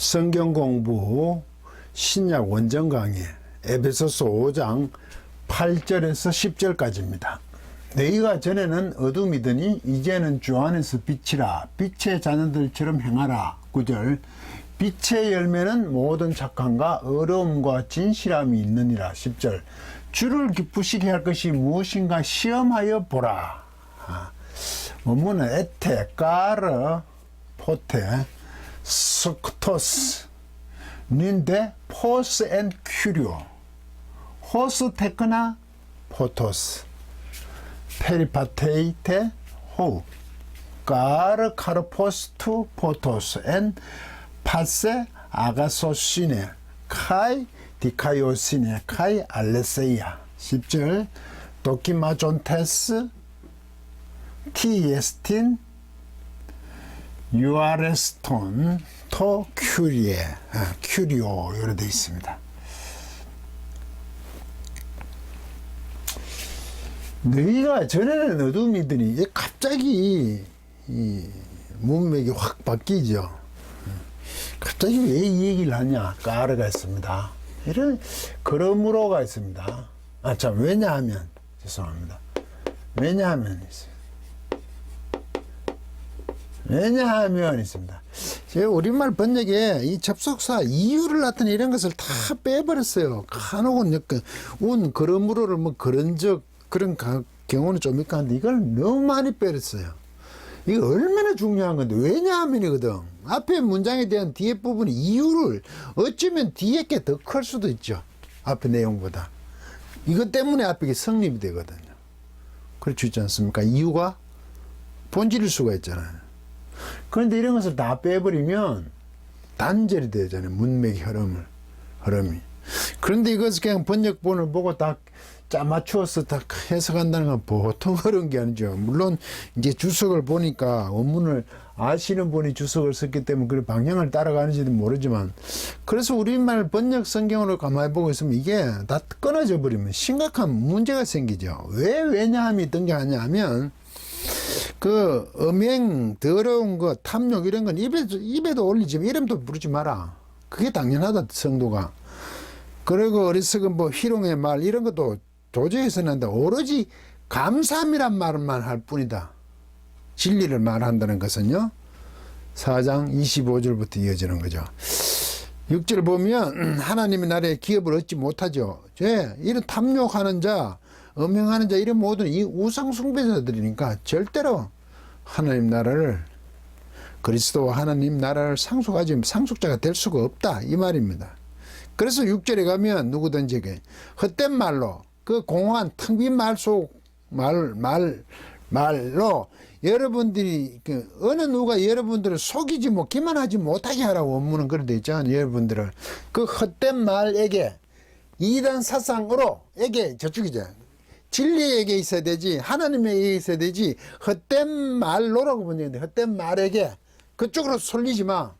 성경 공부 신약 원정 강의 에베소서 5장 8절에서 10절까지입니다. 너희가 전에는 어둠이더니 이제는 주 안에서 빛이라. 빛의 자녀들처럼 행하라. 9절. 빛의 열매는 모든 착함과 의로움과 진실함이 있느니라. 10절. 주를 기쁘시게 할 것이 무엇인가 시험하여 보라. 원문은 에테, 까르, 포테, 스크토스, 닌데, 포스 앤 큐리오, 호스 테크나, 포토스, 페리파테이테, 호, 까르, 카르포스투, 포토스, 앤 파세, 아가소시네, 카이, 디카이오시네, 카이, 알레세이아. 10절, 도키마존테스, 티에스틴, 유아레스톤, 토 큐리에, 큐리오, 이렇게 되어 있습니다. 너희가 전에는 어둠이더니 갑자기 이 문맥이 확 바뀌죠. 갑자기 왜 이 얘기를 하냐? 까르가 있습니다. 이런 그러므로가 있습니다. 참, 왜냐하면, 죄송합니다. 왜냐하면 있어요. 왜냐하면 있습니다. 제가 우리말 번역에 이 접속사 이유를 나타내는 이런 것을 다 빼버렸어요. 간혹은 운, 그러므로를 뭐 그런 그런 경우는 좀 있고 한데 이걸 너무 많이 빼렸어요. 이거 얼마나 중요한 건데, 왜냐하면이거든. 앞에 문장에 대한 뒤에 부분의 이유를 어쩌면 뒤에 게 더 클 수도 있죠. 앞에 내용보다. 이것 때문에 앞에 게 성립이 되거든요. 그렇지 않습니까? 이유가 본질일 수가 있잖아요. 그런데 이런 것을 다 빼버리면 단절이 되잖아요. 문맥의 흐름이. 그런데 이것을 그냥 번역본을 보고 딱 짜맞추어서 딱 해석한다는 건 보통 어려운 게 아니죠. 물론 이제 주석을 보니까 원문을 아시는 분이 주석을 썼기 때문에 그 방향을 따라가는지도 모르지만, 그래서 우리말 번역 성경으로 가만히 보고 있으면 이게 다 끊어져 버리면 심각한 문제가 생기죠. 왜 왜냐함이 등장하냐 하면, 그 음행, 더러운 거, 탐욕 이런 건 입에도 올리지만 이름도 부르지 마라. 그게 당연하다, 성도가. 그리고 어리석은 뭐 희롱의 말 이런 것도 도저히 해서는 안 된다. 오로지 감사함이란 말만 할 뿐이다. 진리를 말한다는 것은요. 4장 25절부터 이어지는 거죠. 6절 보면 하나님의 나라의 기업을 얻지 못하죠. 이런 탐욕하는 자, 음행하는 자 이런 모든 이 우상 숭배자들이니까 절대로 하나님 나라를, 그리스도와 하나님 나라를 상속자가 될 수가 없다 이 말입니다. 그래서 6절에 가면 누구든지 헛된 말로, 그 공허한 텅 빈 말로 여러분들이 어느 누가 여러분들을 속이지 기만하지 못하게 하라고 원문은 그렇게 되어 있잖아요. 여러분들을 그 헛된 말에게, 이단 사상으로 에게, 저쪽이죠. 진리에게 있어야 되지, 하나님에게 있어야 되지, 헛된 말로라고 번역했는데 헛된 말에게 그쪽으로 쏠리지 마.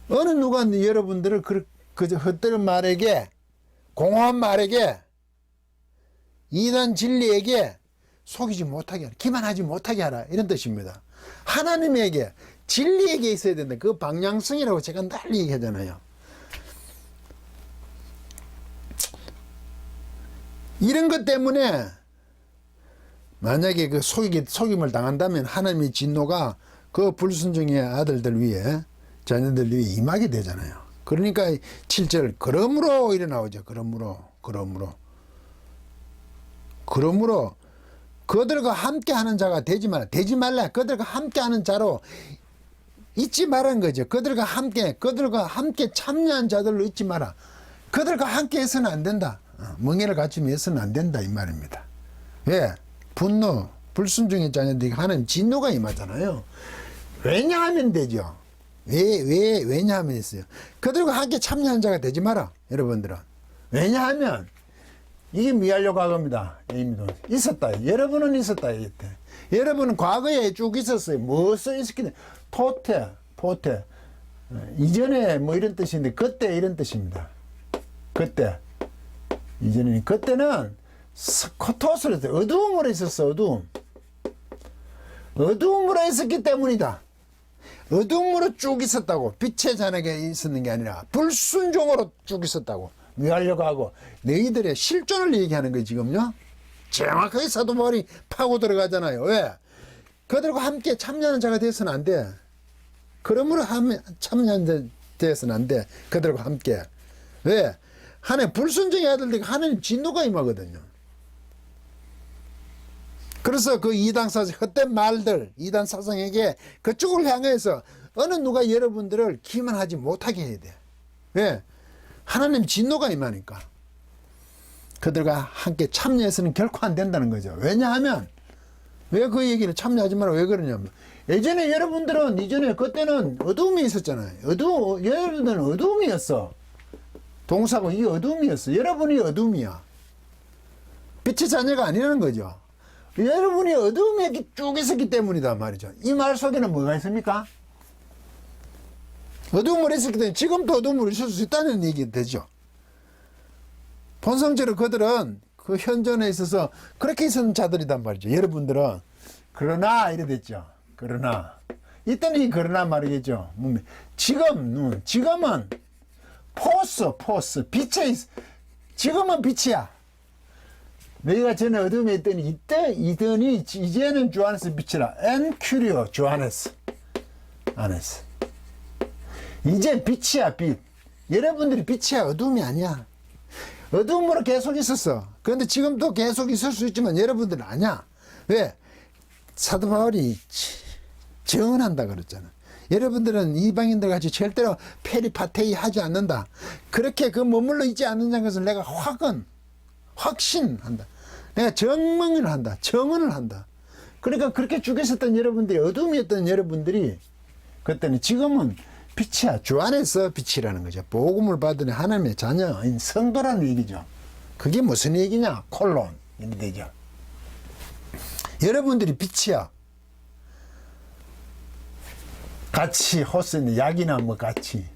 어느 누가 여러분들을 그 헛된 말에게, 공허한 말에게, 이단 진리에게 속이지 못하게 하라, 기만하지 못하게 하라, 이런 뜻입니다. 하나님에게, 진리에게 있어야 된다. 그 방향성이라고 제가 늘 얘기하잖아요. 이런 것 때문에 만약에 그 속임을 당한다면 하나님의 진노가 그 불순종의 아들들 위에, 자녀들 위에 임하게 되잖아요. 그러니까 7절 그러므로 이래 나오죠. 그러므로 그들과 함께하는 자가 되지 말라. 그들과 함께하는 자로 있지 말라는 거죠. 그들과 함께 참여한 자들로 있지 마라. 그들과 함께 해서는 안 된다. 멍에를 갖추며 해서는 안 된다 이 말입니다. 왜? 분노, 불순종의 자녀들이 하나님 진노가 임하잖아요. 왜냐하면 되죠. 왜냐하면 있어요. 그들과 함께 참여한 자가 되지 마라. 여러분들은. 왜냐하면 이게 미완료 과거입니다. 있었다. 여러분은 있었다. 여러분은 과거에 쭉 있었어요. 무엇을 있었겠냐. 포테. 이전에 뭐 이런 뜻인데 그때 이런 뜻입니다. 그때. 그때는 스코토스로 했어요. 어두움으로 있었어. 어두움으로 있었기 때문이다. 어둠으로 쭉 있었다고. 빛의 자녀가 있었는 게 아니라 불순종으로 쭉 있었다고. 위하려고 하고 너희들의 실존을 얘기하는 거예요 지금요. 정확하게 사도 바울이 파고 들어가잖아요. 왜? 그들과 함께 참여하는 자가 되어서는 안 돼. 그러므로 참여하는 자 되어서는 안 돼. 그들과 함께. 왜? 하나님 불순종의 아들들에게 하나님 진노가 임하거든요. 그래서 그 이단 사상, 헛된 말들, 이단 사상에게 그쪽을 향해서 어느 누가 여러분들을 기만하지 못하게 해야 돼. 왜? 하나님 진노가 임하니까. 그들과 함께 참여해서는 결코 안 된다는 거죠. 왜냐하면, 왜 그 얘기를 참여하지 마라 왜 그러냐면, 예전에 여러분들은, 이전에 그때는 어두움이 있었잖아요. 여러분들은 어두움이었어. 동사고 이게 어두움이었어. 여러분이 어두움이야. 빛의 자녀가 아니라는 거죠. 여러분이 어두움에 쭉 있었기 때문이다 말이죠. 이 말 속에는 뭐가 있습니까? 어두움을 있었기 때문에 지금도 어두움을 있을 수 있다는 얘기 되죠. 본성적으로 그들은 그 현존에 있어서 그렇게 있었는 자들이단 말이죠. 여러분들은 그러나 이래 됐죠. 그러나 이때는 이 그러나 말이겠죠. 지금은 포스 빛에 지금은 빛이야. 너희가 전에 어둠에 있더니 이제는 주 안에서 빛이라. 엔 큐리오 주 안에서 이제 빛이야 빛. 여러분들이 빛이야 어둠이 아니야. 어둠으로 계속 있었어. 그런데 지금도 계속 있을 수 있지만 여러분들은 아니야. 왜? 사도 바울이 정언한다 그랬잖아. 여러분들은 이방인들 같이 절대로 페리파테이 하지 않는다. 그렇게 그 머물러 있지 않는다는 것을 내가 확신한다. 내가 정언을 한다. 그러니까 그렇게 죽였었던 여러분들이 어둠이었던 여러분들이 그때는 지금은 빛이야. 주 안에서 빛이라는 거죠. 복음을 받은 하나님의 자녀인 성도라는 얘기죠. 그게 무슨 얘기냐? 콜론 이렇게 되죠. 여러분들이 빛이야. 같이 호스는 약이나 뭐 같이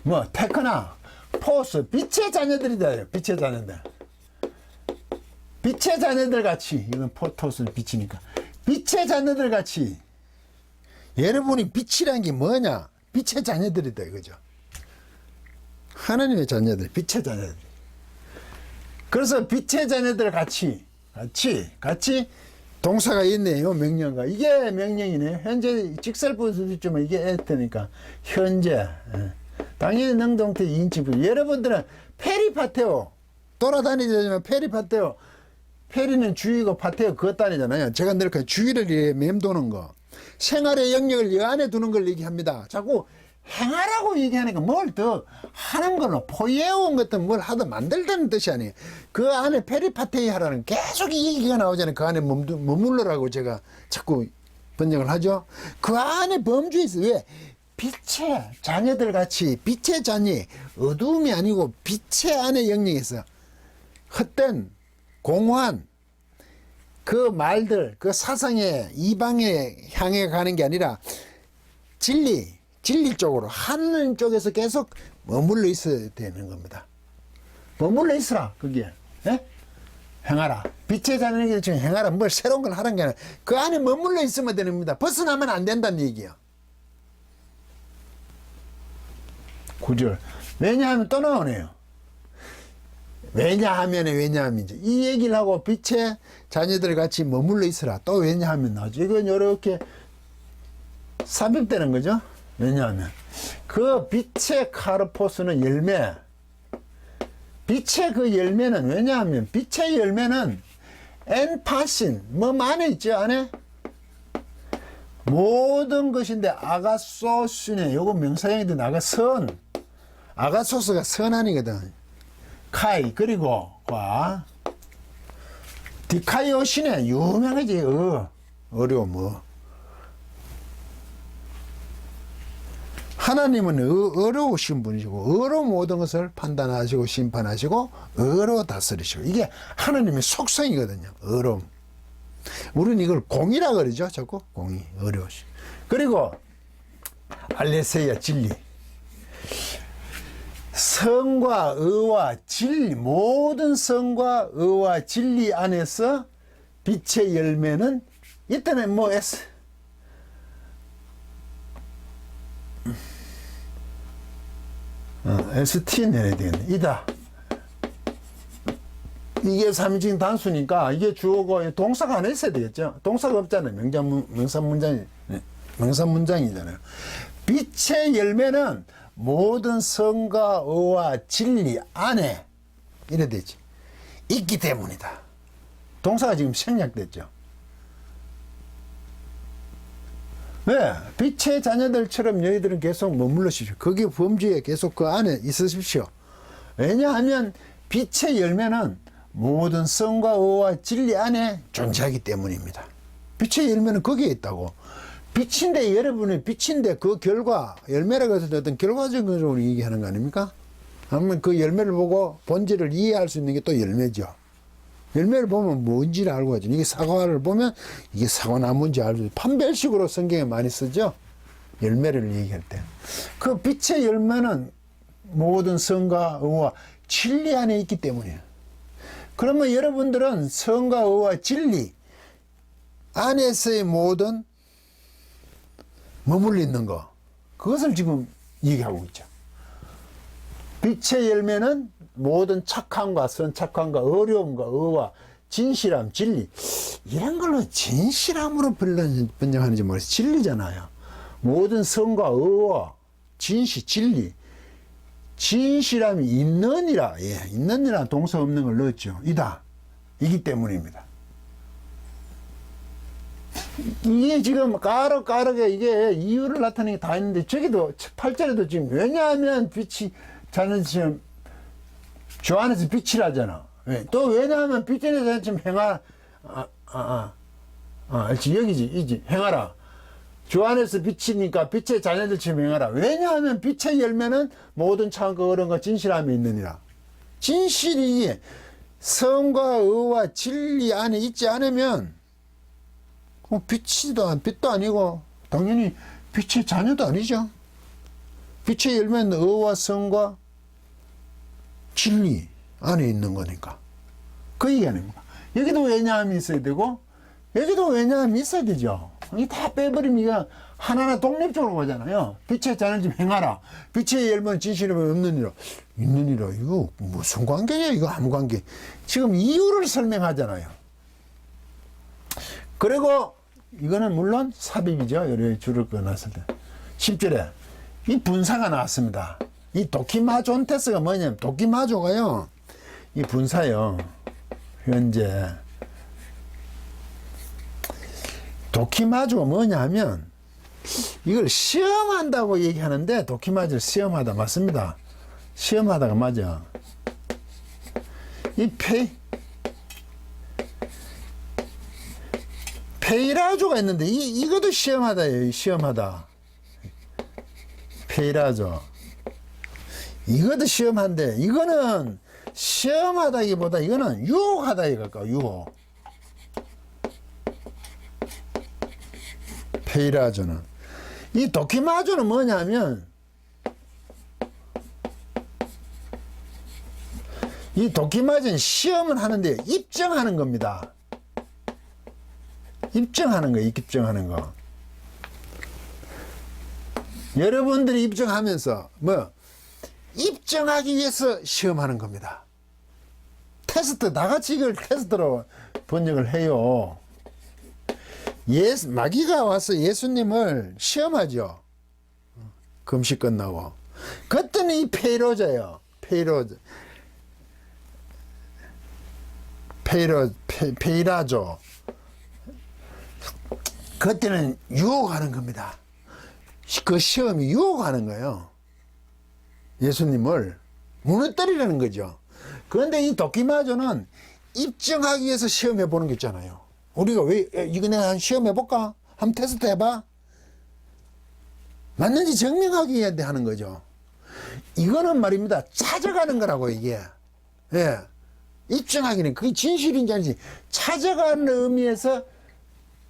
뭐 테크나 포스 빛의 자녀들이다. 빛의 자녀들 같이 이건 포토스는 빛이니까 빛의 자녀들 같이 여러분이 빛이라는 게 뭐냐? 빛의 자녀들이다 이거죠. 하나님의 자녀들, 빛의 자녀들. 그래서 빛의 자녀들 같이 동사가 있네요. 명령가. 이게 명령이네. 현재 직설부도 있지만 이게 에테니까 현재. 당연히 능동태 인치부. 여러분들은 페리파테오 돌아다니자면 페리파테오. 페리는 주위고 파테오 걷다니잖아요. 제가 늘 주위를 맴도는 거. 생활의 영역을 여 안에 두는 걸 얘기합니다. 자꾸 행하라고 얘기하니까 뭘 더 하는 걸로 포예온 것든 뭘 하다 만들다는 뜻이 아니에요. 그 안에 페리파테이 하라는 계속 이 얘기가 나오잖아요. 그 안에 머물러라고 제가 자꾸 번역을 하죠. 그 안에 범주에 있어요. 왜? 빛의 자녀들 같이 빛의 자녀 어두움이 아니고 빛의 안에 영역에서 헛된 공허한 그 말들 그 사상의 이방에 향해 가는 게 아니라 진리 쪽으로 하나님 쪽에서 계속 머물러 있어야 되는 겁니다. 머물러 있으라 거기에. 예? 행하라. 빛의 자녀에게 지금 행하라. 뭘 새로운 걸 하라는 게 아니라 그 안에 머물러 있으면 됩니다. 벗어나면 안 된다는 얘기예요. 9절. 왜냐하면 또 나오네요. 왜냐하면 이제 이 얘기를 하고 빛의 자녀들 같이 머물러 있으라. 또 왜냐하면 나오죠. 이건 이렇게 삽입되는 거죠. 왜냐하면 그 빛의 카르포스는 열매. 빛의 그 열매는 왜냐하면 빛의 열매는 엔파신 뭐 안에 있죠. 안에 모든 것인데 아가소스네. 요거 명사형인데 나가 아가소스가 선한이거든. 카이 그리고 과 디카이오시네 유명하지. 어려워. 하나님은 어려우신 분이시고 어로 모든 것을 판단하시고 심판하시고 어로 다스리시고 이게 하나님의 속성이거든요. 어려움. 우리는 이걸 공이라 그러죠. 자꾸 공이 어려우시. 그리고 알레세야 진리. 성과 의와 진리 모든 성과 의와 진리 안에서 빛의 열매는 이때는 ST 내야 되겠네. 이다. 이게 3인칭 단수니까 이게 주어고 동사가 하나 있어야 되겠죠. 동사가 없잖아요. 명사문장이잖아요. 빛의 열매는 모든 성과 의와 진리 안에 이래 되지. 있기 때문이다. 동사가 지금 생략됐죠. 왜? 빛의 자녀들처럼 너희들은 계속 머물러십시오. 거기 범주에 계속 그 안에 있으십시오. 왜냐하면 빛의 열매는 모든 성과 의와 진리 안에 존재하기 때문입니다. 빛의 열매는 거기에 있다고. 빛인데 여러분의 빛인데 그 결과 열매라고 해서 어떤 결과적으로 얘기하는 거 아닙니까? 아니면 그 열매를 보고 본질을 이해할 수 있는 게 또 열매죠. 열매를 보면 뭔지를 알고 하죠. 이게 사과를 보면 이게 사과나무인지 알죠. 판별식으로 성경에 많이 쓰죠. 열매를 얘기할 때. 그 빛의 열매는 모든 성과 의와 진리 안에 있기 때문이에요. 그러면 여러분들은 성과 의와 진리 안에서의 모든 머물러 있는 거, 그것을 지금 얘기하고 있죠. 빛의 열매는 모든 착함과 선착함과 어려움과 의와 진실함, 진리, 이런 걸로 진실함으로 번역하는지 모르겠어요. 진리잖아요. 모든 성과 의와 진실, 진리, 진실함이 있느니라. 예, 있느니라 동사 없는 걸 넣었죠. 이다. 이기 때문입니다. 이게 지금 까르게 이게 이유를 나타내는 게 다 있는데, 저기도 8절에도 지금 왜냐하면 빛이 자녀처럼 주 안에서 빛이라잖아. 왜? 또 왜냐하면 빛의 자녀처럼 행하라. 여기지 행하라. 주 안에서 빛이니까 빛의 자녀들처럼 행하라. 왜냐하면 빛의 열매는 모든 참고 어른과 진실함이 있느니라. 진실이 성과 의와 진리 안에 있지 않으면 빛도 아니고 당연히 빛의 자녀도 아니죠. 빛의 열매는 의와 성과 진리 안에 있는 거니까. 그 얘기 아닙니까? 여기도 왜냐함이 있어야 되고 여기도 왜냐함이 있어야 되죠. 이 다 빼버리면 이거 하나하나 독립적으로 보잖아요. 빛의 자녀를 좀 행하라. 빛의 열매는 진실이 없느니라. 있느니라. 이거 무슨 관계냐? 이거 아무 관계. 지금 이유를 설명하잖아요. 그리고 이거는 물론 삽입이죠. 여러 줄을 끊었을 때. 10절에 이 분사가 나왔습니다. 이 도키마존테스가 뭐냐면, 도키마조가요, 이 분사요. 현재 도키마조가 뭐냐면 이걸 시험한다고 얘기하는데, 도키마조를 시험하다 맞습니다. 시험하다가 맞아. 이 페이라조가 있는데 이것도 시험하다예요. 시험하다. 페이라조. 이것도 시험한데 이거는 시험하다기보다 이거는 유혹하다에 가까워. 유혹. 페이라조는. 이 도키마조는 뭐냐면, 이 도키마조는 시험을 하는데 입증하는 겁니다. 입증하는 거, 입증하는 거. 여러분들이 입증하면서 입증하기 위해서 시험하는 겁니다. 테스트, 나같이 이걸 테스트로 번역을 해요. 마귀가 와서 예수님을 시험하죠. 금식 끝나고. 그때는 이 페이라조예요. 페이라조. 그때는 유혹하는 겁니다. 그 시험이 유혹하는 거예요. 예수님을 무너뜨리라는 거죠. 그런데 이 도키마조는 입증하기 위해서 시험해 보는 게 있잖아요. 우리가 왜 이거 내가 한 시험해 볼까? 한번 테스트 해봐. 맞는지 증명하기 위해 하는 거죠. 이거는 말입니다. 찾아가는 거라고, 이게. 예. 입증하기는 그게 진실인지 아닌지 찾아가는 의미에서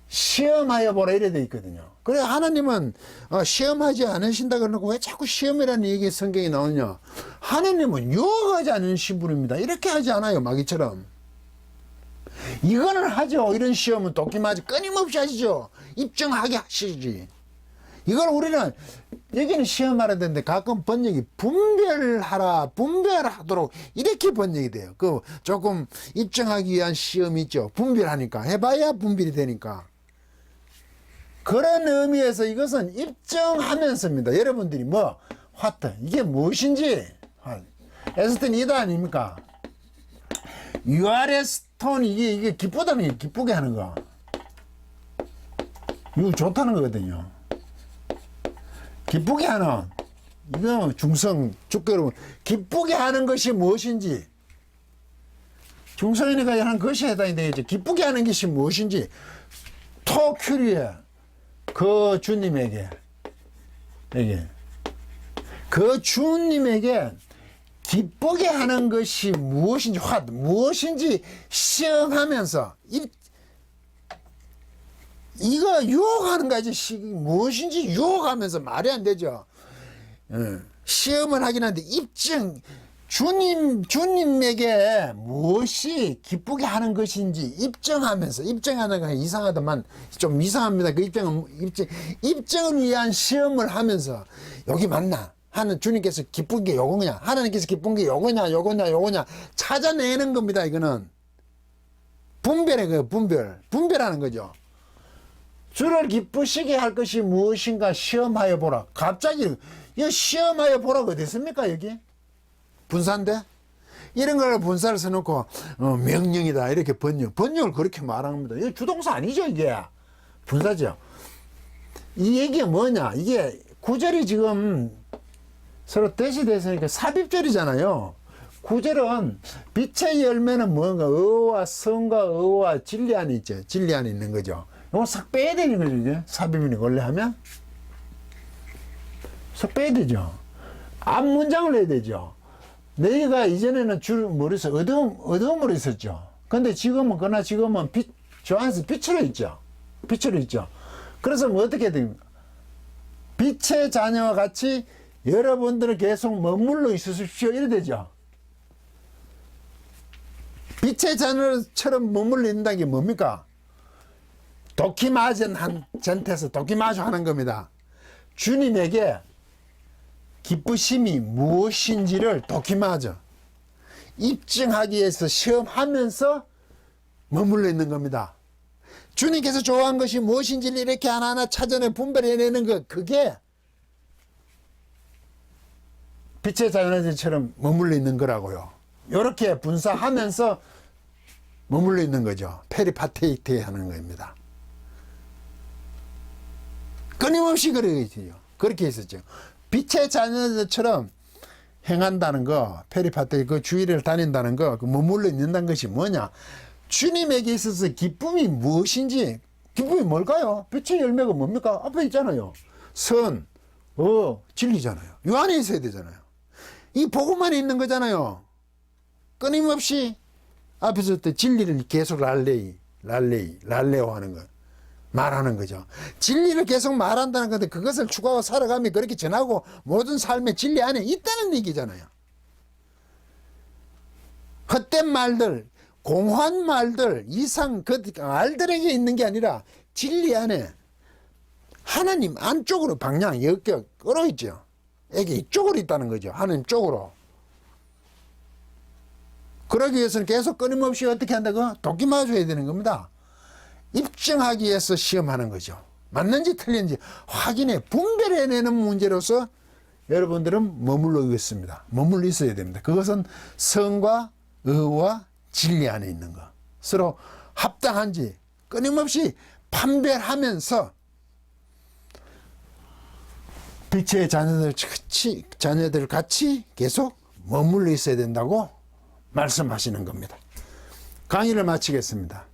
시험하여 보라 이래 돼 있거든요. 그래 하나님은 시험하지 않으신다 그러고 왜 자꾸 시험이라는 얘기 성경이 나오냐. 하나님은 유혹하지 않는 신분입니다. 이렇게 하지 않아요. 마귀처럼. 이거는 하죠. 이런 시험은 도끼맞이 끊임없이 하시죠. 입증하게 하시지. 이걸 우리는 여기는 시험하라 되는데 가끔 번역이 분별하도록 이렇게 번역이 돼요. 그 조금 입증하기 위한 시험이 있죠. 분별하니까 해봐야 분별이 되니까. 그런 의미에서 이것은 입증하면서입니다. 여러분들이 뭐 화트 이게 무엇인지 에스턴 이다 아닙니까? URS 톤 이게 기쁘다는 게 기쁘게 하는 거. 이거 좋다는 거거든요. 기쁘게 하는 이거 중성 죽게 여러분 기쁘게 하는 것이 무엇인지 중성이니까 하는 것이 해당이 되겠죠. 기쁘게 하는 것이 무엇인지 토큐리에 그 주님에게 그 주님에게 기쁘게 하는 것이 무엇인지 시험하면서 이거 유혹하는 거지. 무엇인지 유혹하면서 말이 안 되죠. 시험을 하긴 하는데 주님에게 무엇이 기쁘게 하는 것인지 입증하는 거 이상하다만 좀 이상합니다. 그 입증을 위한 시험을 하면서 여기 맞나? 하는 주님께서 기쁜 게 요거냐? 하나님께서 기쁜 게 요거냐? 찾아내는 겁니다. 이거는 분별하는 거죠. 주를 기쁘시게 할 것이 무엇인가 시험하여 보라. 갑자기 이 시험하여 보라고 어디 있습니까? 여기 분사인데 이런 걸 분사를 써놓고 명령이다 이렇게 번역을 그렇게 말합니다. 이거 주동사 아니죠. 이게 분사죠. 이 얘기가 뭐냐? 이게 구절이 지금 서로 대시됐으니까 삽입절이잖아요. 구절은 빛의 열매는 뭔가 의와 성과 의와 진리 안에 있죠. 진리 안에 있는 거죠. 이거 싹 빼야 되는 거죠. 이제 삽입이니 원래 하면 싹 빼야 되죠. 앞 문장을 해야 되죠. 너희가 이전에는 어두움으로 있었죠. 근데 지금은 저 안에서 빛으로 있죠. 그래서 뭐 어떻게 됩니까? 빛의 자녀와 같이 여러분들은 계속 머물러 있으십시오. 이래 되죠. 빛의 자녀처럼 머물러 있는다는 게 뭡니까? 도키마전한전태에서 도키마주 하는 겁니다. 주님에게 기쁘심이 무엇인지를 도키마저 입증하기 위해서 시험하면서 머물러 있는 겁니다. 주님께서 좋아하는 것이 무엇인지를 이렇게 하나하나 찾아내 분별해내는 것, 그게 빛의 자녀들처럼 머물러 있는 거라고요. 이렇게 분사하면서 머물러 있는 거죠. 페리파테이테 하는 겁니다. 끊임없이 그렇게 있었죠. 빛의 자녀들처럼 행한다는 거, 페리파테 그 주위를 다닌다는 거, 그 머물러 있는다는 것이 뭐냐? 주님에게 있어서 기쁨이 무엇인지, 기쁨이 뭘까요? 빛의 열매가 뭡니까? 앞에 있잖아요. 선, 진리잖아요. 이 안에 있어야 되잖아요. 이 복음 안에 있는 거잖아요. 끊임없이 앞에서 때 진리를 계속 랄레오 하는 거. 말하는 거죠. 진리를 계속 말한다는 건데 그것을 추구하고 살아가며 그렇게 전하고 모든 삶의 진리 안에 있다는 얘기잖아요. 헛된 말들, 공허한 말들, 이상 그 말들에게 있는 게 아니라 진리 안에 하나님 안쪽으로 방향, 역격 끌어있죠. 이게 이쪽으로 있다는 거죠. 하나님 쪽으로. 그러기 위해서는 계속 끊임없이 어떻게 한다고? 도끼맞아야 되는 겁니다. 입증하기 위해서 시험하는 거죠. 맞는지 틀린지 확인해 분별해내는 문제로서 여러분들은 머물러 있습니다. 머물러 있어야 됩니다. 그것은 성과 의와 진리 안에 있는 것. 서로 합당한지 끊임없이 판별하면서 빛의 자녀들 같이 계속 머물러 있어야 된다고 말씀하시는 겁니다. 강의를 마치겠습니다.